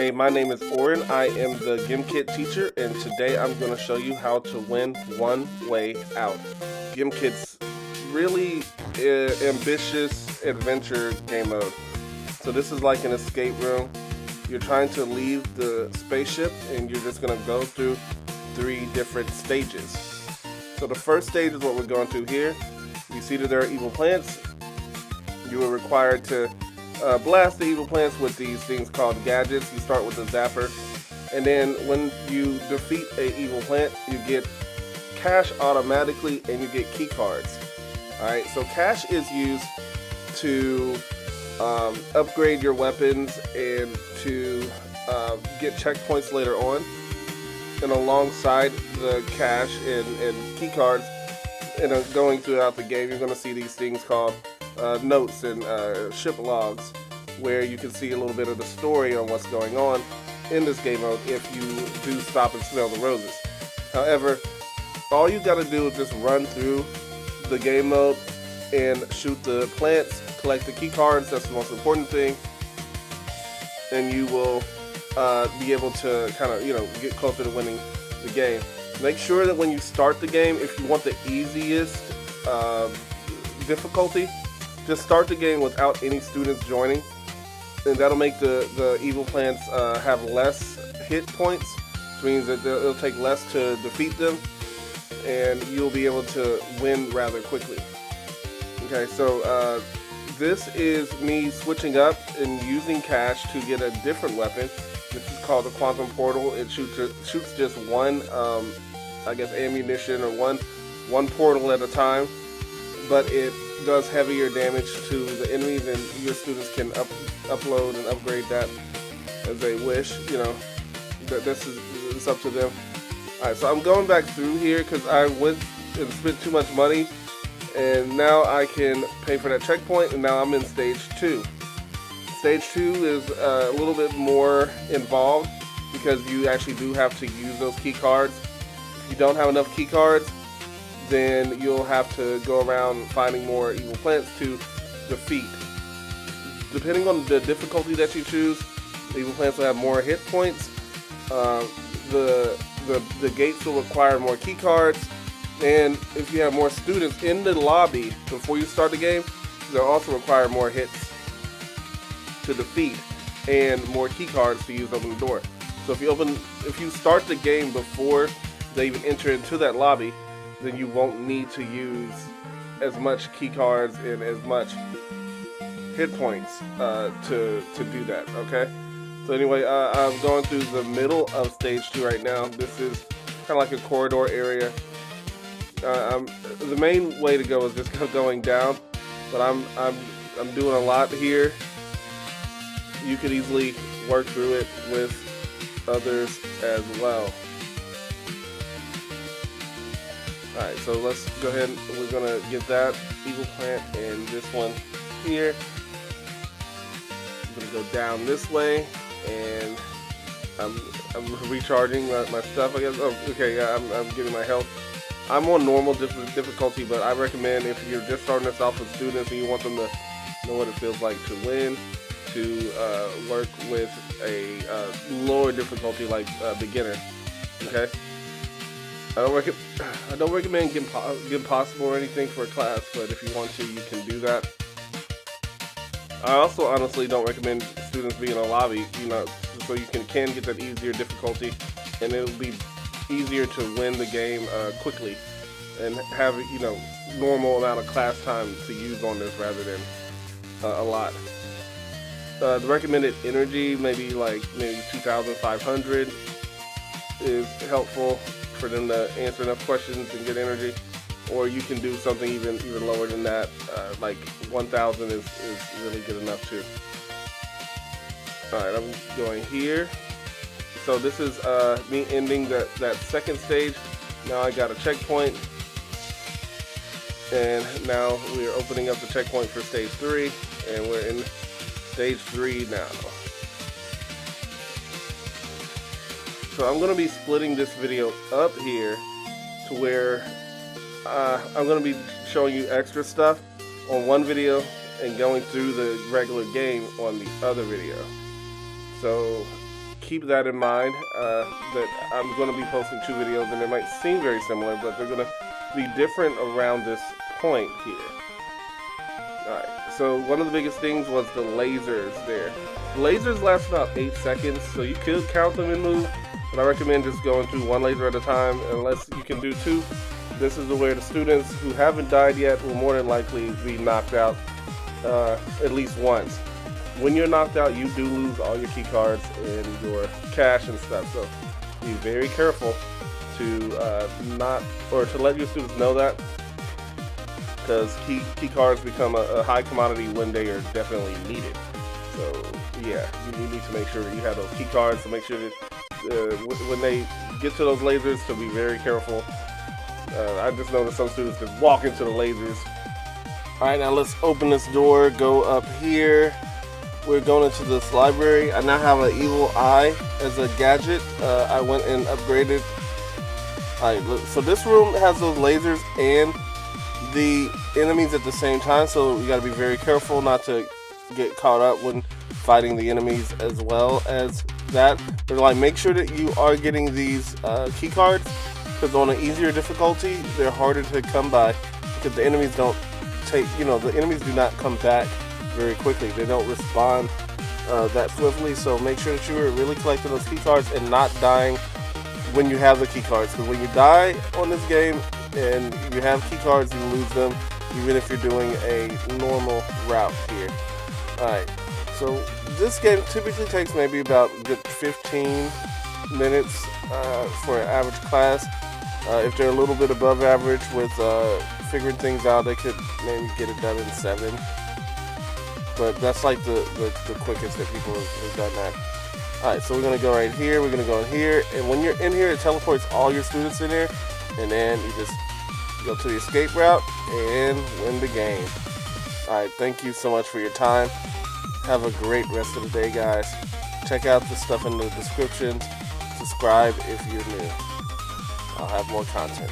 Hey, my name is Oren. I am the Gimkit teacher, and today I'm going to show you how to win one way out. Gimkit's really ambitious adventure game mode. So this is like an escape room. You're trying to leave the spaceship, and you're just going to go through 3 different stages. So the first stage is what we're going through here. You see that there are evil plants. You are required to blast the evil plants with these things called gadgets. You start with the zapper, and then when you defeat a evil plant, you get cash automatically, and you get key cards. Alright, so cash is used to upgrade your weapons and to get checkpoints later on. And alongside the cash and key cards, and going throughout the game, you're going to see these things called notes and ship logs, where you can see a little bit of the story on what's going on in this game mode if you do stop and smell the roses. However, all you got to do is just run through the game mode and shoot the plants, collect the key cards. That's the most important thing, and you will be able to kind of get closer to winning the game. Make sure that when you start the game, if you want the easiest difficulty, just start the game without any students joining, and that'll make the evil plants have less hit points, which means that it'll take less to defeat them, and you'll be able to win rather quickly. Okay, so this is me switching up and using cash to get a different weapon. This is called the Quantum Portal. It shoots just one, ammunition, or one portal at a time, but it does heavier damage to the enemies, and your students can upload and upgrade that as they wish. It's up to them. Alright, so I'm going back through here because I went and spent too much money, and now I can pay for that checkpoint, and now I'm in stage 2. Stage 2 is a little bit more involved because you actually do have to use those key cards. If you don't have enough key cards, then you'll have to go around finding more evil plants to defeat. Depending on the difficulty that you choose, the evil plants will have more hit points. The gates will require more key cards, and if you have more students in the lobby before you start the game, they'll also require more hits to defeat and more key cards to use to open the door. So if you start the game before they even enter into that lobby, then you won't need to use as much key cards and as much hit points to do that. Okay. So anyway, I'm going through the middle of stage 2 right now. This is kind of like a corridor area. The main way to go is just going down, but I'm doing a lot here. You could easily work through it with others as well. Alright, so let's go ahead and we're going to get that evil plant and this one here. I'm going to go down this way, and I'm recharging my stuff, I guess. Oh, okay, yeah, I'm getting my health. I'm on normal difficulty, but I recommend if you're just starting this off with students and you want them to know what it feels like to win, to work with a lower difficulty like beginner. Okay. I don't recommend Impossible or anything for a class, but if you want to, you can do that. I also honestly don't recommend students being in a lobby, so you can get that easier difficulty, and it'll be easier to win the game quickly and have normal amount of class time to use on this rather than a lot. The recommended energy, maybe 2,500, is helpful for them to answer enough questions and get energy, or you can do something even lower than that. Like 1,000 is really good enough too. Alright, I'm going here. So this is me ending that second stage. Now I got a checkpoint, and now we are opening up the checkpoint for stage 3, and we're in stage 3 now. So I'm going to be splitting this video up here to where I'm going to be showing you extra stuff on one video and going through the regular game on the other video. So keep that in mind, that I'm going to be posting 2 videos, and they might seem very similar, but they're going to be different around this point here. Alright, so one of the biggest things was the lasers there. The lasers last about 8 seconds, so you could count them and move, but I recommend just going through 1 laser at a time, unless you can do 2. This is where the students who haven't died yet will more than likely be knocked out at least once. When you're knocked out, you do lose all your key cards and your cash and stuff, so be very careful to to let your students know that, because key cards become a high commodity when they are definitely needed. So yeah, you need to make sure that you have those key cards, to make sure that when they get to those lasers, to be very careful. I just noticed some students just walk into the lasers. Alright, now let's open this door, go up here. We're going into this library. I now have an evil eye as a gadget. I went and upgraded. Alright, so this room has those lasers and the enemies at the same time, so you gotta be very careful not to get caught up when fighting the enemies as well as that. But like, make sure that you are getting these key cards, because on an easier difficulty, they're harder to come by, because the enemies don't take, the enemies do not come back very quickly. They don't respond that swiftly, so make sure that you are really collecting those key cards and not dying when you have the key cards, because when you die on this game and you have key cards, you lose them even if you're doing a normal route here. Alright, so this game typically takes maybe about a good 15 minutes for an average class. If they're a little bit above average with figuring things out, they could maybe get it done in 7. But that's like the quickest that people have done that. Alright, so we're going to go right here, we're going to go in here, and when you're in here, it teleports all your students in here, and then you just go to the escape route and win the game. Alright, thank you so much for your time. Have a great rest of the day, guys. Check out the stuff in the description. Subscribe if you're new. I'll have more content.